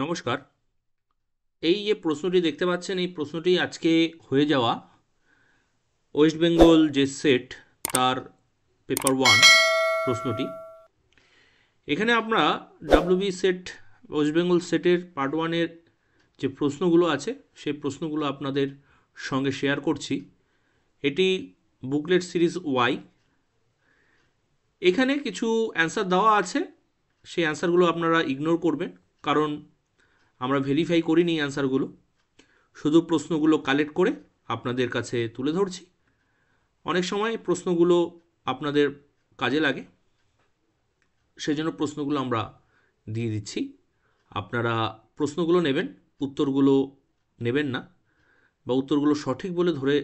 নমস্কার। এই যে প্রশ্নটি দেখতে পাচ্ছেন, এই প্রশ্নটি আজকে হয়ে যাওয়া ওয়েস্ট বেঙ্গল যে সেট তার পেপার 1 প্রশ্নটি। এখানে আমরা ডাব্লিউবি সেট ওয়েস্ট বেঙ্গল সেটের পার্ট 1-এর যে প্রশ্নগুলো আছে সেই প্রশ্নগুলো আপনাদের সঙ্গে শেয়ার করছি। এটি বুকলেট সিরিজ ওয়াই। এখানে কিছু অ্যান্সার দেওয়া আছে, সেই অ্যান্সারগুলো আপনারা ইগনোর করবেন, কারণ আমরা ভেরিফাই করিনি অ্যান্সারগুলো, শুধু প্রশ্নগুলো কালেক্ট করে আপনাদের কাছে তুলে ধরছি। অনেক সময় প্রশ্নগুলো আপনাদের কাজে লাগে, সেই জন্য প্রশ্নগুলো আমরা দিয়ে দিচ্ছি। আপনারা প্রশ্নগুলো নেবেন, উত্তরগুলো নেবেন না, বা উত্তরগুলো সঠিক বলে ধরে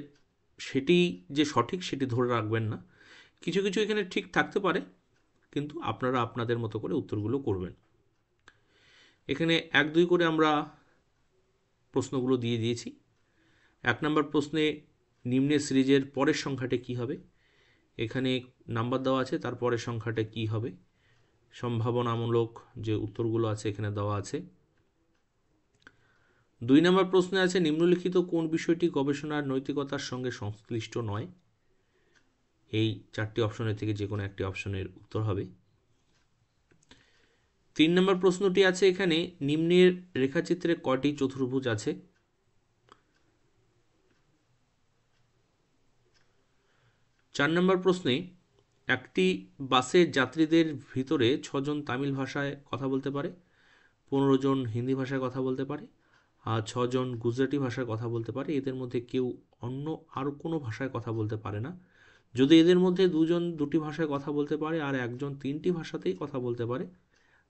সেটি যে সঠিক সেটি ধরে রাখবেন না। কিছু কিছু এখানে ঠিক থাকতে পারে, কিন্তু আপনারা আপনাদের মতো করে উত্তরগুলো করবেন। এখানে 1-2 করে আমরা প্রশ্নগুলো দিয়ে দিয়েছি। 1 নম্বর প্রশ্নে নিম্নের সিরিজের পরের সংখ্যাটি কী হবে, এখানে নাম্বার দেওয়া আছে, তারপরের সংখ্যাটা কী হবে, সম্ভাবনামূলক যে উত্তরগুলো আছে এখানে দেওয়া আছে। 2 নম্বর প্রশ্নে আছে নিম্নলিখিত কোন বিষয়টি গবেষণার নৈতিকতার সঙ্গে সংশ্লিষ্ট নয়। এই 4টি অপশনের থেকে যে কোনো একটি অপশনের উত্তর হবে। 3 নম্বর প্রশ্নটি আছে এখানে নিম্নের রেখাচিত্রে কয়টি চতুর্ভুজ আছে। 4 নম্বর প্রশ্নে একটি বাসের যাত্রীদের ভিতরে 6 জন তামিল ভাষায় কথা বলতে পারে, 15 জন হিন্দি ভাষায় কথা বলতে পারে, আর 6 জন গুজরাটি ভাষায় কথা বলতে পারে। এদের মধ্যে কেউ অন্য আর কোনো ভাষায় কথা বলতে পারে না। যদি এদের মধ্যে 2 জন 2টি ভাষায় কথা বলতে পারে আর 1 জন 3টি ভাষাতেই কথা বলতে পারে,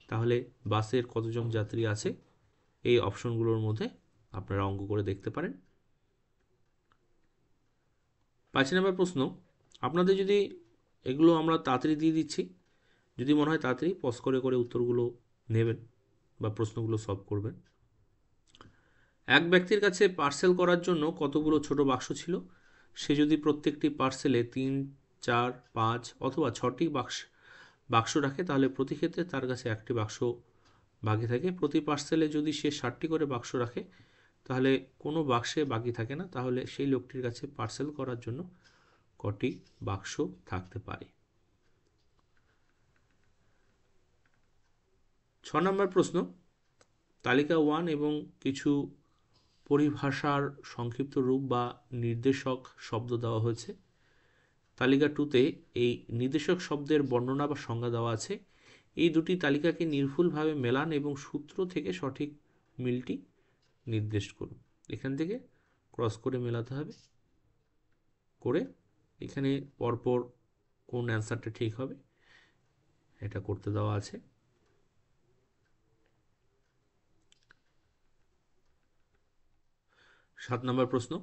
তাহলে বাসের কতজন যাত্রী আছে এই অপশনগুলোর মধ্যে আপনারা অঙ্ক করে দেখতে পারেন। 5 নম্বর প্রশ্ন, আপনাদের যদি এগুলো আমরা তাড়াতাড়ি দিয়ে দিচ্ছি, যদি মনে হয় তাড়াতাড়ি পজ করে করে উত্তরগুলো নেবেন বা প্রশ্নগুলো সলভ করবেন। এক ব্যক্তির কাছে পার্সেল করার জন্য কতগুলো ছোট বাক্স ছিল। সে যদি প্রত্যেকটি পার্সেলে 3, 4, 5 অথবা 6টি বাক্স রাখে, তাহলে প্রতি ক্ষেত্রে তার কাছে একটি বাক্স বাকি থাকে। প্রতি পার্সেলে যদি সে 60টি করে বাক্স রাখে, তাহলে কোনো বাক্সে বাকি থাকে না। তাহলে সেই লোকটির কাছে পার্সেল করার জন্য কটি বাক্স থাকতে পারে। 6 নম্বর প্রশ্ন, তালিকা 1 এবং কিছু পরিভাষার সংক্ষিপ্ত রূপ বা নির্দেশক শব্দ দেওয়া হয়েছে। তালিকা 2-তে এই নির্দেশক শব্দের বর্ণনা বা সংজ্ঞা দেওয়া আছে। এই দুটি তালিকাকে নির্ভুলভাবে মেলান এবং সূত্র থেকে সঠিক মিলটি নির্দেশ করুন। এখান থেকে ক্রস করে মেলাতে হবে, করে এখানে পরপর কোন অ্যান্সারটা ঠিক হবে এটা করতে দেওয়া আছে। 7 নম্বর প্রশ্ন,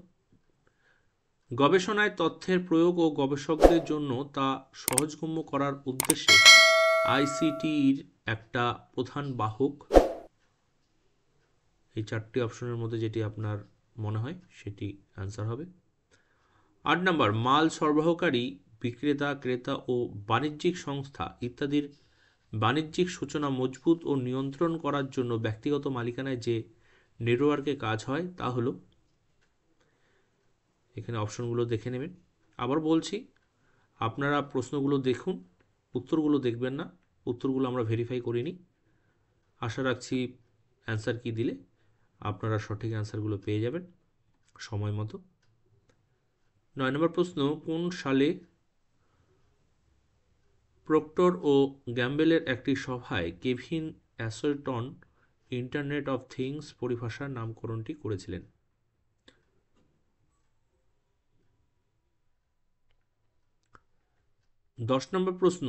গবেষণায় তথ্যের প্রয়োগ ও গবেষকদের জন্য তা সহজগম্য করার উদ্দেশ্যে আইসিটির একটা প্রধান বাহক। এই 4টি অপশনের মধ্যে যেটি আপনার মনে হয় সেটি অ্যান্সার হবে। 8 নম্বর, মাল সরবরাহকারী, বিক্রেতা, ক্রেতা ও বাণিজ্যিক সংস্থা ইত্যাদির বাণিজ্যিক সূচনা মজবুত ও নিয়ন্ত্রণ করার জন্য ব্যক্তিগত মালিকানায় যে নেটওয়ার্কে কাজ হয় তা হলো। এখানে অপশনগুলো দেখে নেবেন। আবার বলছি, আপনারা প্রশ্নগুলো দেখুন, উত্তরগুলো দেখবেন না। উত্তরগুলো আমরা ভেরিফাই করিনি। আশা রাখছি অ্যান্সার কি দিলে আপনারা সঠিক অ্যান্সারগুলো পেয়ে যাবেন সময় মতো। 9 নম্বর প্রশ্ন, কোন সালে প্রক্টর ও গ্যাম্বেলের একটি সভায় কেভিন অ্যাশরটন ইন্টারনেট অফ থিংস পরিভাষার নামকরণটি করেছিলেন। 10 নম্বর প্রশ্ন,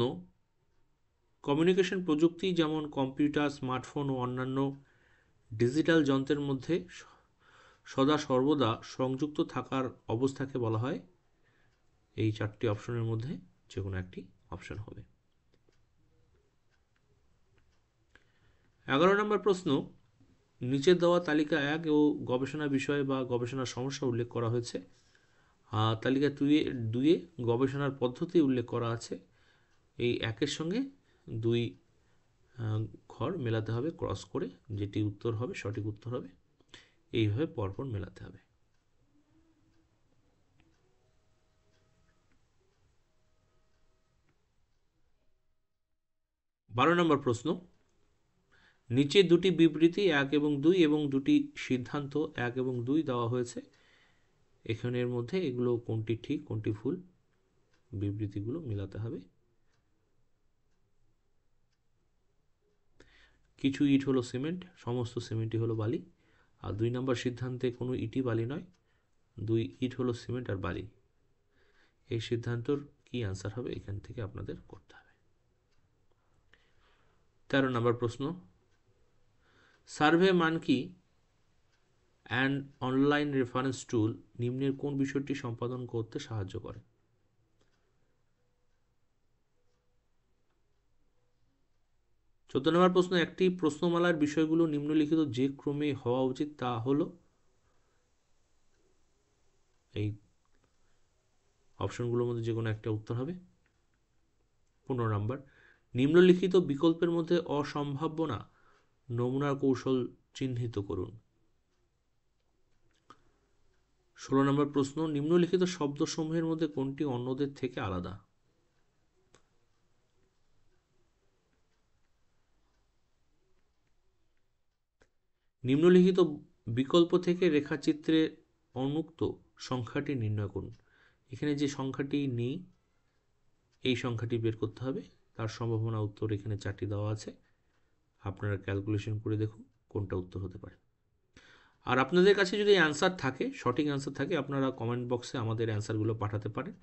কমিউনিকেশন প্রযুক্তি যেমন কম্পিউটার, স্মার্টফোন ও অন্যান্য ডিজিটাল যন্ত্রের মধ্যে সদা সর্বদা সংযুক্ত থাকার অবস্থাকে বলা হয়। এই 4টি অপশনের মধ্যে যে কোনো একটি অপশন হবে। 11 নম্বর প্রশ্ন, নিচের দেওয়া তালিকা 1 ও গবেষণা বিষয় বা গবেষণা সমস্যা উল্লেখ করা হয়েছে। তালিকা 2-এ গবেষণার পদ্ধতি উল্লেখ করা আছে। এই 1-এর সঙ্গে 2 ঘর মেলাতে হবে ক্রস করে, যেটি উত্তর হবে সঠিক উত্তর হবে, এইভাবে পরপর মেলাতে হবে। 12 নম্বর প্রশ্ন, নিচে দুটি বিবৃতি 1 এবং 2 এবং দুটি সিদ্ধান্ত 1 এবং 2 দেওয়া হয়েছে, এখানের মধ্যে এগুলো কোনটি ঠিক কোনটি ভুল, বিবৃতিগুলো মেলাতে হবে। কিছু ইট হলো সিমেন্ট, সমস্ত সিমেন্টই হলো বালি। আর 2 নম্বর সিদ্ধান্তে কোনো ইটই বালি নয়, 2 ইট হলো সিমেন্ট আর বালি। এই সিদ্ধান্তর কি আনসার হবে এখান থেকে আপনাদের করতে হবে। 13 নম্বর প্রশ্ন, SurveyMonkey and online reference tool নিম্নের কোন বিষয়টি সম্পাদন করতে সাহায্য করে? 14 নম্বর প্রশ্ন, একটি প্রশ্নমালার বিষয়গুলো নিম্নলিখিত যে ক্রমে হওয়া উচিত তা হলো, এই অপশনগুলোর মধ্যে যে কোনো একটা উত্তর হবে। 15 নম্বর, নিম্নলিখিত বিকল্পের মধ্যে অসম্ভাব্য না নমুনার কৌশল চিহ্নিত করুন। 16 নম্বর প্রশ্ন, নিম্নলিখিত শব্দসমূহের মধ্যে কোনটি অন্যদের থেকে আলাদা? নিম্নলিখিত বিকল্প থেকে রেখাচিত্রে অনুক্ত সংখ্যাটি নির্ণয় করুন। এখানে যে সংখ্যাটি নেই এই সংখ্যাটি বের করতে হবে, তার সম্ভাবনা উত্তর এখানে 4টি দেওয়া আছে, আপনারা ক্যালকুলেশন করে দেখুন কোনটা উত্তর হতে পারে। আর আপনাদের কাছে যদি অ্যান্সার থাকে, সঠিক অ্যান্সার থাকে, আপনারা কমেন্ট বক্সে আমাদের অ্যান্সারগুলো পাঠাতে পারেন,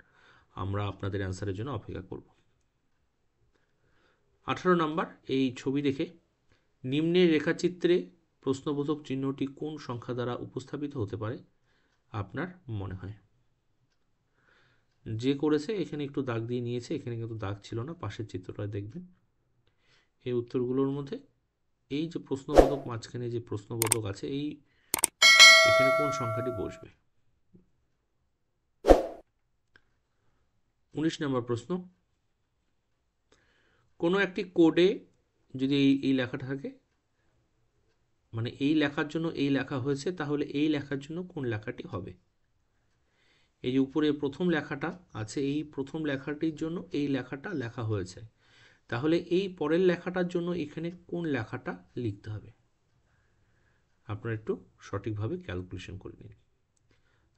আমরা আপনাদের অ্যান্সারের জন্য অপেক্ষা করব। 18 নম্বর, এই ছবি দেখে নিম্নের রেখাচিত্রে প্রশ্নবোধক চিহ্নটি কোন সংখ্যা দ্বারা উপস্থাপিত হতে পারে আপনার মনে হয়? যে করেছে এখানে একটু দাগ দিয়ে নিয়েছে, এখানে কিন্তু দাগ ছিল না, পাশের চিত্রটা দেখবেন। এই উত্তরগুলোর মধ্যে এই যে প্রশ্নবোধক মাঝখানে যে প্রশ্নবোধক আছে, এই এখানে কোন সংখ্যাটি বসবে? 19 নম্বর প্রশ্ন, কোনো একটি কোডে যদি এই লেখাটা থাকে, মানে এই লেখার জন্য এই লেখা হয়েছে, তাহলে এই লেখার জন্য কোন লেখাটি হবে? এই যে উপরে প্রথম লেখাটা আছে, এই প্রথম লেখাটির জন্য এই লেখাটা লেখা হয়েছে, তাহলে এই পরের লেখাটার জন্য এখানে কোন লেখাটা লিখতে হবে? আপনারা একটু সঠিকভাবে ক্যালকুলেশন করে নিন।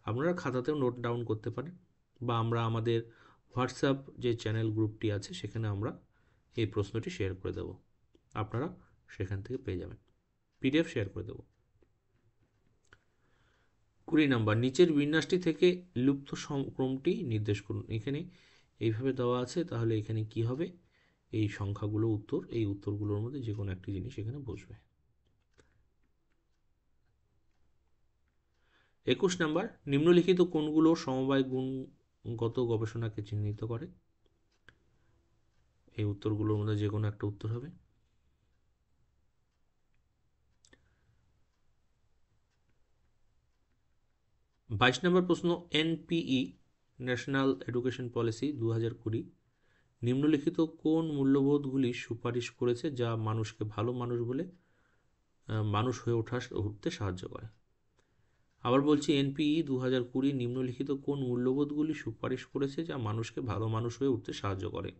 আপনারা খাতাতেও নোট ডাউন করতে পারেন, বা আমরা আমাদের হোয়াটসঅ্যাপ যে চ্যানেল গ্রুপটি আছে সেখানে আমরা এই প্রশ্নটি শেয়ার করে দেব, আপনারা সেখান থেকে পেয়ে যাবেন, পিডিএফ শেয়ার করে দেব। 20 নম্বর, নিচের বিন্যাসটি থেকে লুপ্ত ক্রমটি নির্দেশ করুন। এখানে এইভাবে দেওয়া আছে, তাহলে এখানে কি হবে? এই সংখ্যাগুলো উত্তর, এই উত্তরগুলোর মধ্যে যে কোনো একটি জিনিস এখানে বসবে। 21 নম্বর, নিম্নলিখিত কোনগুলো সমবায় গুণগত গবেষণাকে চিহ্নিত করে? এই উত্তরগুলোর মধ্যে যে কোনো একটা উত্তর হবে। 22 নম্বর প্রশ্ন, এনপিই ন্যাশনাল এডুকেশন পলিসি 2020 নিম্নলিখিত কোন মূল্যবোধগুলি সুপারিশ করেছে যা মানুষকে ভালো মানুষ হয়ে উঠতে সাহায্য করে? আবার বলছি, এনপিই 2020 নিম্নলিখিত কোন মূল্যবোধগুলি সুপারিশ করেছে যা মানুষকে ভালো মানুষ হয়ে উঠতে সাহায্য করে?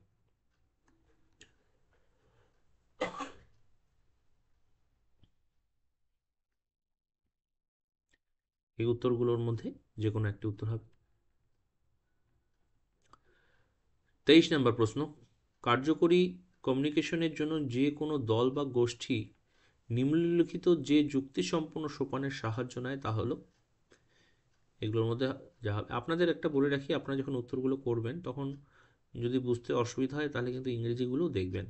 এই উত্তরগুলোর মধ্যে যে কোনো একটি উত্তর হবে। 23 নম্বর প্রশ্ন, কার্যকরী কমিউনিকেশনের জন্য যে কোনো দল বা গোষ্ঠী নিম্নলিখিত যে যুক্তিসম্পন্ন সোপানের সাহায্য নেয় তা হলো? এগুলোর মধ্যে যা হবে, আপনাদের একটা বলে রাখি, আপনারা যখন উত্তরগুলো করবেন তখন যদি বুঝতে অসুবিধা হয় তাহলে কিন্তু ইংরেজিগুলোও দেখবেন,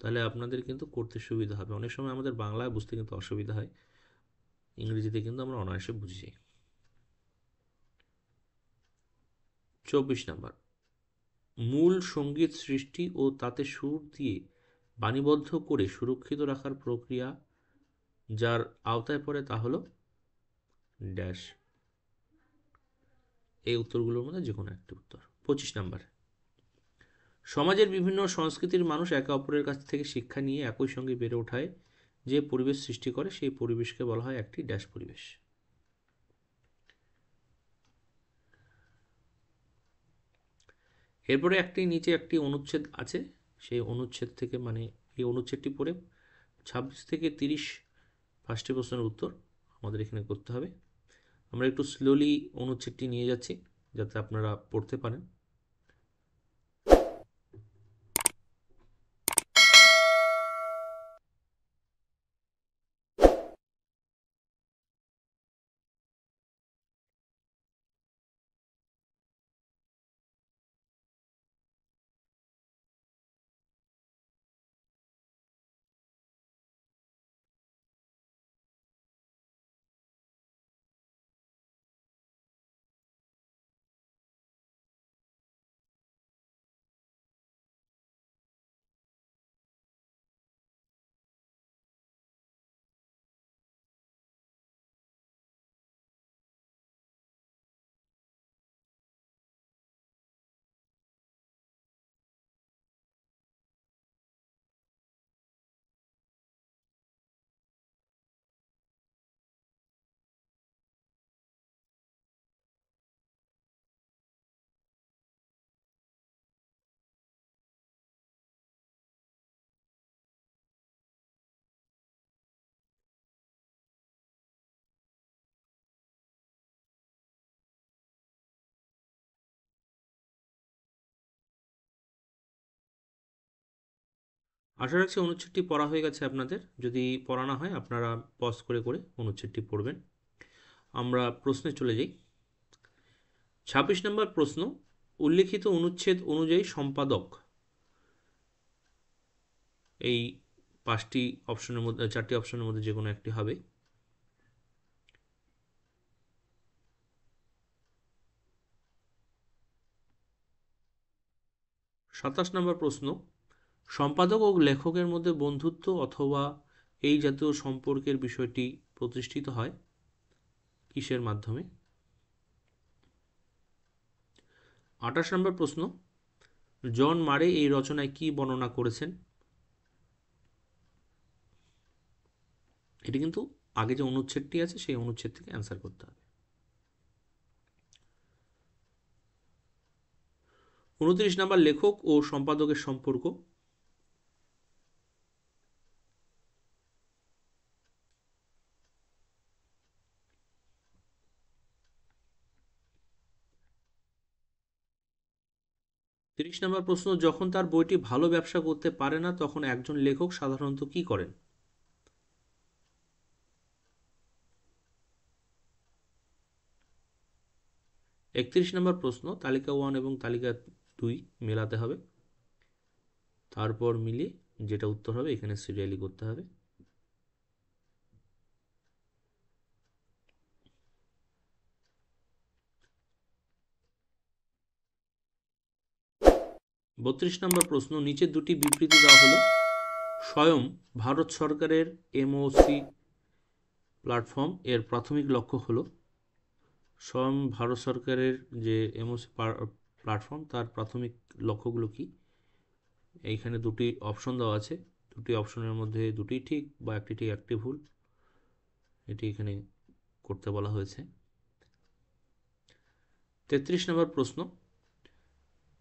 তাহলে আপনাদের কিন্তু করতে সুবিধা হবে। অনেক সময় আমাদের বাংলায় বুঝতে কিন্তু অসুবিধা হয়, ইংরেজিতে কিন্তু আমরা অনায়াসে বুঝি যাই। 24 নম্বর, মূল সঙ্গীত সৃষ্টি ও তাতে সুর দিয়ে বাণীবদ্ধ করে সুরক্ষিত রাখার প্রক্রিয়া যার আওতায় পড়ে তা হলো ড্যাশ। এই উত্তরগুলোর মধ্যে যে কোনো একটি উত্তর। 25 নম্বর, সমাজের বিভিন্ন সংস্কৃতির মানুষ একে অপরের কাছ থেকে শিক্ষা নিয়ে একই সঙ্গে বেড়ে ওঠায় যে পরিবেশ সৃষ্টি করে সেই পরিবেশকে বলা হয় একটি ড্যাশ পরিবেশ। এরপরে নিচে একটি অনুচ্ছেদ আছে, সেই অনুচ্ছেদ থেকে এই অনুচ্ছেদটি পড়ে 26 থেকে 30 5টি প্রশ্নের উত্তর আমাদের এখানে করতে হবে। আমরা একটু স্লোলি অনুচ্ছেদটি নিয়ে যাচ্ছি যাতে আপনারা পড়তে পারেন। আশা রাখছি অনুচ্ছেদটি পড়া হয়ে গেছে আপনাদের। যদি পড়া না হয় আপনারা পজ করে করে অনুচ্ছেদটি পড়বেন। আমরা প্রশ্নে চলে যাই। 26 নম্বর প্রশ্ন, উল্লিখিত অনুচ্ছেদ অনুযায়ী সম্পাদক, এই 5টি অপশনের মধ্যে 4টি অপশনের মধ্যে যে কোনো একটি হবে। সাতাশ নম্বর প্রশ্ন, সম্পাদক ও লেখকের মধ্যে বন্ধুত্ব অথবা এই জাতীয় সম্পর্কের বিষয়টি প্রতিষ্ঠিত হয় কিসের মাধ্যমে? 28 নম্বর প্রশ্ন, জন মারে এই রচনায় কি বর্ণনা করেছেন? এটি কিন্তু আগে যে অনুচ্ছেদটি আছে সেই অনুচ্ছেদ থেকে অ্যান্সার করতে হবে। 29 নম্বর, লেখক ও সম্পাদকের সম্পর্ক। 30 নম্বর প্রশ্ন, যখন তার বইটি ভালো ব্যবসা করতে পারে না তখন একজন লেখক সাধারণত কি করেন? 31 নম্বর প্রশ্ন, তালিকা 1 এবং তালিকা 2 মেলাতে হবে, তারপর মিলিয়ে যেটা উত্তর হবে এখানে সিরিয়ালি করতে হবে। 32 নম্বর প্রশ্ন, নিচের দুটি বিবৃতি দেওয়া হলো। স্বয়ং ভারত সরকারের এমওসি প্ল্যাটফর্ম এর প্রাথমিক লক্ষ্য হলো। স্বয়ং ভারত সরকারের যে এমওসি প্ল্যাটফর্ম তার প্রাথমিক লক্ষ্যগুলো কি? এইখানে দুটি অপশন দেওয়া আছে, দুটি অপশনের মধ্যে দুটি ঠিক বা একটি ঠিক একটি ভুল, এটি এখানে করতে বলা হয়েছে। 33 নম্বর প্রশ্ন,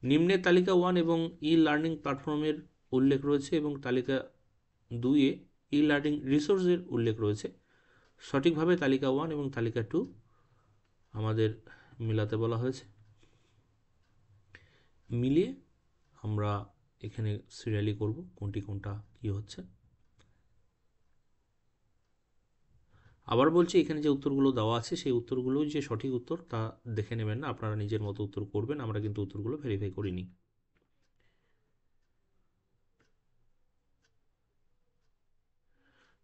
নিম্নে তালিকা 1 এবং ই লার্নিং প্ল্যাটফর্মের উল্লেখ রয়েছে এবং তালিকা 2-এ ই লার্নিং রিসোর্সের উল্লেখ রয়েছে, সঠিকভাবে তালিকা 1 এবং তালিকা 2 আমাদের মিলাতে বলা হয়েছে। মিলিয়ে আমরা এখানে সিরিয়ালি করব কোনটি কোনটা কি হচ্ছে। আবার বলছি, এখানে যে উত্তরগুলো দেওয়া আছে সেই উত্তরগুলো যে সঠিক উত্তর তা দেখে নেবেন না, আপনারা নিজের মতো উত্তর করবেন, আমরা কিন্তু উত্তরগুলো ভেরিফাই করিনি।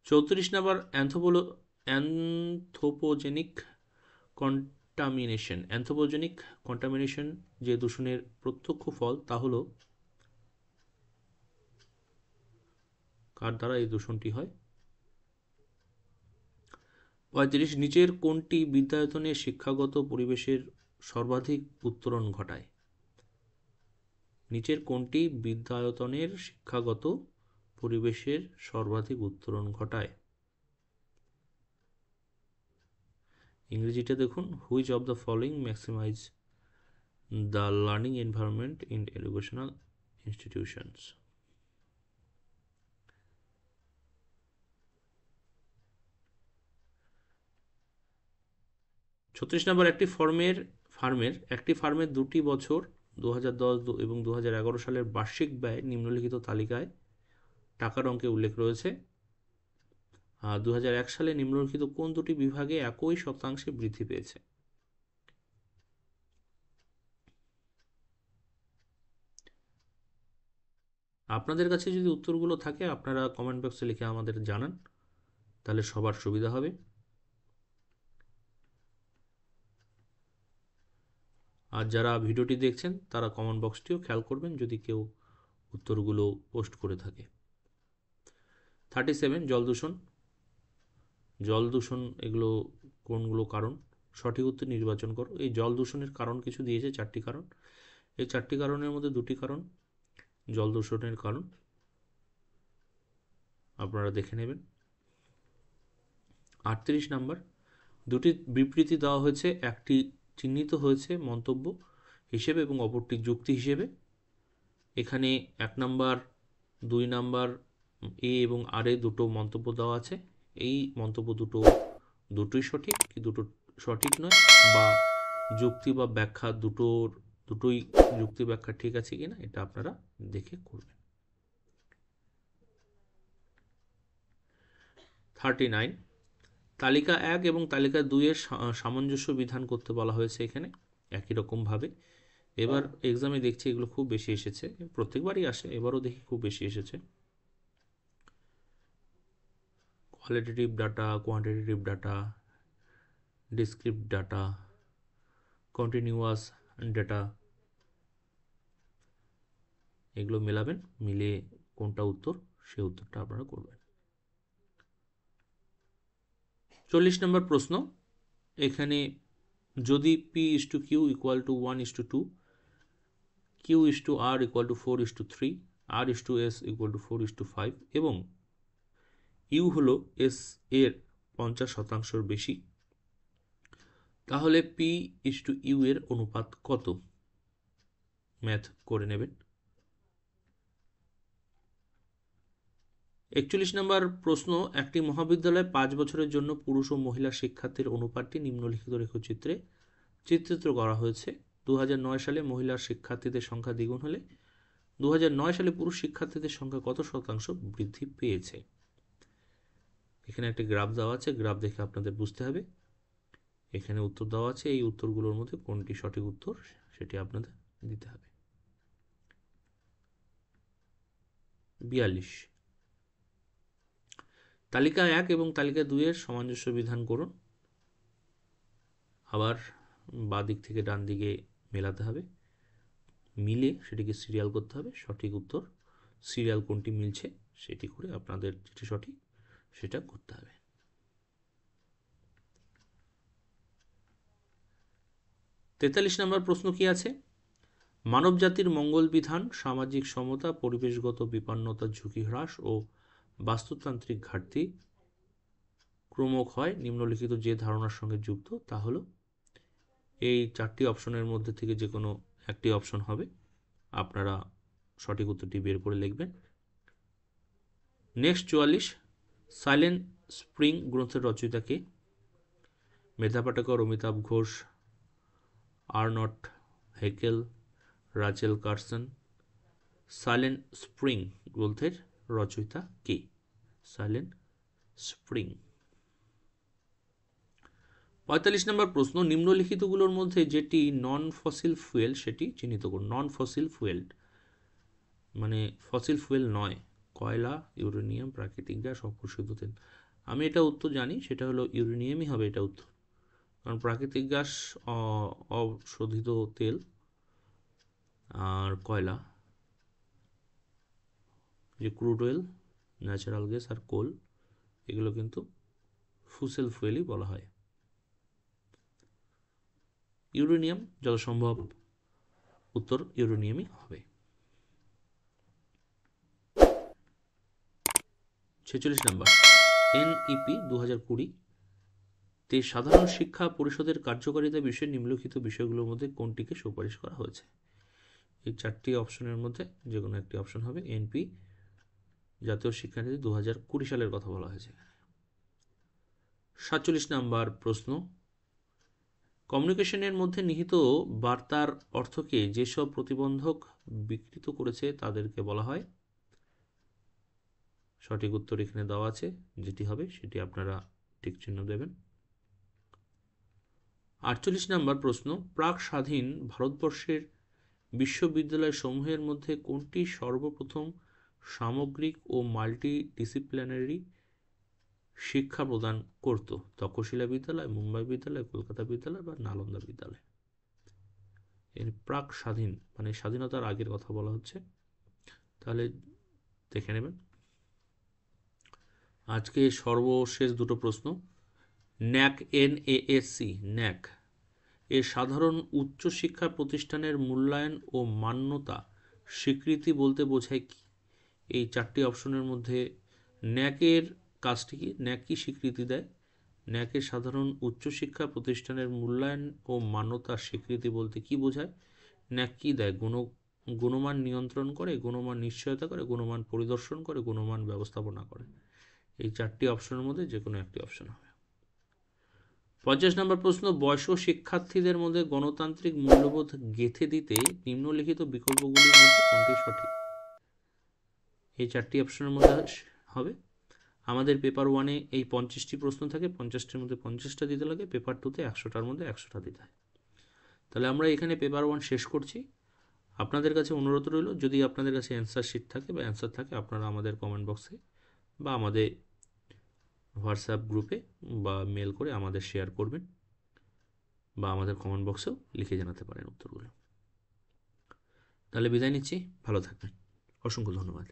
34 নম্বর, অ্যানথ্রোপোজেনিক কন্টামিনেশন যে দূষণের প্রত্যক্ষ ফল তা হলো, কার দ্বারা এই দূষণটি হয়? 35, নিচের কোনটি বিদ্যায়তনে শিক্ষাগত পরিবেশের সর্বাধিক উত্তরণ ঘটায়? নিচের কোনটি বিদ্যায়তনের শিক্ষাগত পরিবেশের সর্বাধিক উত্তরণ ঘটায়? ইংরেজিটা দেখুন, which of the following maximize the learning environment in educational institutions. 36 নম্বর, একটি ফার্মের 2টি বছর 2010 এবং 2011 সালের বার্ষিক ব্যয় নিম্নলিখিত তালিকায় টাকার অঙ্কে উল্লেখ রয়েছে। 2001 সালে নিম্নলিখিত কোন দুটি বিভাগে একই শতাংশে বৃদ্ধি পেয়েছে? আপনাদের কাছে যদি উত্তরগুলো থাকে আপনারা কমেন্ট বক্সে লিখে আমাদের জানান, তাহলে সবার সুবিধা হবে। আর যারা ভিডিওটি দেখছেন তারা কমেন্ট বক্সটিও খেয়াল করবেন যদি কেউ উত্তরগুলো পোস্ট করে থাকে। 37, জল দূষণ এগুলো কোনগুলো কারণ? সঠিক উত্তর নির্বাচন করো। এই জল দূষণের কারণ কিছু দিয়েছে, 4টি কারণ। এই 4টি কারণের মধ্যে 2টি কারণ জল দূষণের কারণ, আপনারা দেখে নেবেন। 38 নম্বর, দুটি বিবৃতি দেওয়া হয়েছে, একটি চিহ্নিত হয়েছে মন্তব্য হিসেবে এবং অপরটি যুক্তি হিসেবে। এখানে 1 নম্বর 2 নম্বর এ এবং আর এ দুটো মন্তব্য দেওয়া আছে। এই মন্তব্য দুটোই সঠিক কি দুটো সঠিক নয়, বা যুক্তি বা ব্যাখ্যা দুটোই যুক্তি ব্যাখ্যা ঠিক আছে কিনা এটা আপনারা দেখে করবেন। 39, তালিকা 1 এবং তালিকা 2 এর সামঞ্জস্য বিধান করতে বলা হয়েছে এখানে একই রকমভাবে। এবার এক্সামে দেখছি এগুলো খুব বেশি এসেছে, প্রত্যেকবারই আসে, এবারও দেখি খুব বেশি এসেছে। Qualitative data, quantitative data, discrete data, continuous data, এগুলো মেলাবেন, মিলে কোনটা উত্তর সেই উত্তরটা আপনারা করবেন। 40 নম্বর প্রশ্ন, এখানে যদি P/Q = 1:2, Q/R = 4:3, R/S = 4:5 এবং U হলো S এর 50% বেশি, তাহলে P/U এর অনুপাত কত? ম্যাথ করে নেবেন। 41 নম্বর প্রশ্ন, একটি মহাবিদ্যালয়ে 5 বছরের জন্য পুরুষ ও মহিলা শিক্ষার্থীর অনুপাতটি নিম্নলিখিত রেখাচিত্রে চিত্রিত করা হয়েছে। 2009 সালে মহিলা শিক্ষার্থীদের সংখ্যা দ্বিগুণ হলে 2009 সালে পুরুষ শিক্ষার্থীদের সংখ্যা কত শতাংশ বৃদ্ধি পেয়েছে? এখানে একটা গ্রাফ দেওয়া আছে, গ্রাফ দেখে আপনাদের বুঝতে হবে। এখানে উত্তর দেওয়া আছে, এই উত্তরগুলোর মধ্যে কোনটি সঠিক উত্তর সেটি আপনাদের দিতে হবে। 42, তালিকা 1 এবং তালিকা 2 এর সামঞ্জস্য বিধান করুন। আবার বাঁ দিক থেকে ডান দিকে মেলাতে হবে, মিলে সেটিকে সিরিয়াল করতে হবে। সঠিক উত্তর সিরিয়াল কোনটি মিলছে সেটি করে আপনাদের যেটি সঠিক সেটা করতে হবে। 43 নম্বর প্রশ্ন কি আছে? মানবজাতির মঙ্গল বিধান, সামাজিক সমতা, পরিবেশগত বিপন্নতার ঝুঁকি হ্রাস ও বাস্তুতান্ত্রিক ঘাটতি ক্রমক্ষয় নিম্নলিখিত যে ধারণার সঙ্গে যুক্ত তা হলো, এই 4টি অপশনের মধ্যে থেকে যে কোনো একটি অপশন হবে, আপনারা সঠিক উত্তরটি বের করে লিখবেন। নেক্সট 44, সাইলেন্ট স্প্রিং গ্রন্থের রচয়িতা কে? Medha Patkar, Amitav Ghosh, Ernst Haeckel, Rachel Carson. Silent Spring গ্রন্থের রচয়িতা কে? Silent spring. 45 নম্বর প্রশ্ন, নিম্নলিখিতগুলোর মধ্যে যেটি নন ফসিল ফুয়েল সেটি চিহ্নিত করুন। নন ফসিল ফুয়েল মানে ফসিল ফুয়েল নয়, কয়লা, ইউরেনিয়াম, প্রাকৃতিক গ্যাস, অপরিশোধিত তেল। আমি এটা উত্তর জানি, সেটা হলো ইউরেনিয়ামই হবে এটা উত্তর, কারণ প্রাকৃতিক গ্যাস অশোধিত তেল আর কয়লা যে ক্রুড অয়েল, ন্যাচারাল গ্যাস আর কোল, এগুলো কিন্তু ফসিল ফুয়েলই বলা হয়। ইউরেনিয়াম যত সম্ভব উত্তর ইউরেনিয়ামই হবে। 46 নাম্বার, NEP 2020 তে সাধারণ শিক্ষা পরিষদের কার্যকারিতা বিষয়ে নিম্নলিখিত বিষয়গুলোর মধ্যে কোনটিকে সুপারিশ করা হয়েছে? এই চারটি অপশনের মধ্যে যে কোনো একটি অপশন হবে। এনপি জাতীয় শিক্ষানীতি 2020 সালের কথা বলা হয়েছে। 47 নাম্বার প্রশ্ন, কমিউনিকেশনের মধ্যে নিহিত বার্তার অর্থকে যেসব প্রতিবন্ধক বিকৃত করেছে তাদেরকে বলা হয়? সঠিক উত্তর এখানে দেওয়া আছে, যেটি হবে সেটি আপনারা টিক চিহ্ন দেবেন। 48 নাম্বার প্রশ্ন, প্রাক স্বাধীন ভারতবর্ষের বিশ্ববিদ্যালয় সমূহের মধ্যে কোনটি সর্বপ্রথম সামগ্রিক ও মাল্টিডিসিপ্লিনারি শিক্ষা প্রদান করত? তক্ষশিলা বিদ্যালয়, মুম্বাই বিদ্যালয়, কলকাতা বিদ্যালয় বা নালন্দা বিদ্যালয়? এর প্রাক স্বাধীন মানে স্বাধীনতার আগের কথা বলা হচ্ছে, তাহলে দেখে নেবেন। আজকে সর্বশেষ দুটো প্রশ্ন, ন্যাক NASC ন্যাক এর সাধারণ উচ্চশিক্ষা প্রতিষ্ঠানের মূল্যায়ন ও মান্যতা স্বীকৃতি বলতে বোঝায় কি? এই চারটি অপশনের মধ্যে ন্যাকের কাজটি কি? ন্যাক কি স্বীকৃতি দেয়? ন্যাকের সাধারণ উচ্চশিক্ষা প্রতিষ্ঠানের মূল্যায়ন ও মান্যতা স্বীকৃতি বলতে কি বোঝায়? ন্যাক কি দেয়? গুণমান নিয়ন্ত্রণ করে, গুণমান নিশ্চয়তা করে, গুণমান পরিদর্শন করে, গুণমান ব্যবস্থাপনা করে। এই চারটি অপশনের মধ্যে যে কোনো একটি অপশন হবে। 50 নম্বর প্রশ্ন, বয়স্ক শিক্ষার্থীদের মধ্যে গণতান্ত্রিক মূল্যবোধ গেঁথে দিতে নিম্নলিখিত বিকল্পগুলির মধ্যে কোনটি সঠিক? এই চারটি অপশনের মধ্যে হবে। আমাদের পেপার 1-এ এই 50টি প্রশ্ন থাকে, 50টার মধ্যে 50টা দিতে লাগে, পেপার 2-তে 100টার মধ্যে 100টা দিতে হয়। তাহলে আমরা এখানে পেপার 1 শেষ করছি। আপনাদের কাছে অনুরোধ রইল, যদি আপনাদের কাছে অ্যান্সার শিট থাকে বা অ্যান্সার থাকে, আপনারা আমাদের কমেন্ট বক্সে বা আমাদের হোয়াটসঅ্যাপ গ্রুপে বা মেল করে আমাদের শেয়ার করবেন বা আমাদের কমেন্ট বক্সেও লিখে জানাতে পারেন উত্তরগুলো। তাহলে বিদায় নিচ্ছি, ভালো থাকবেন, অসংখ্য ধন্যবাদ।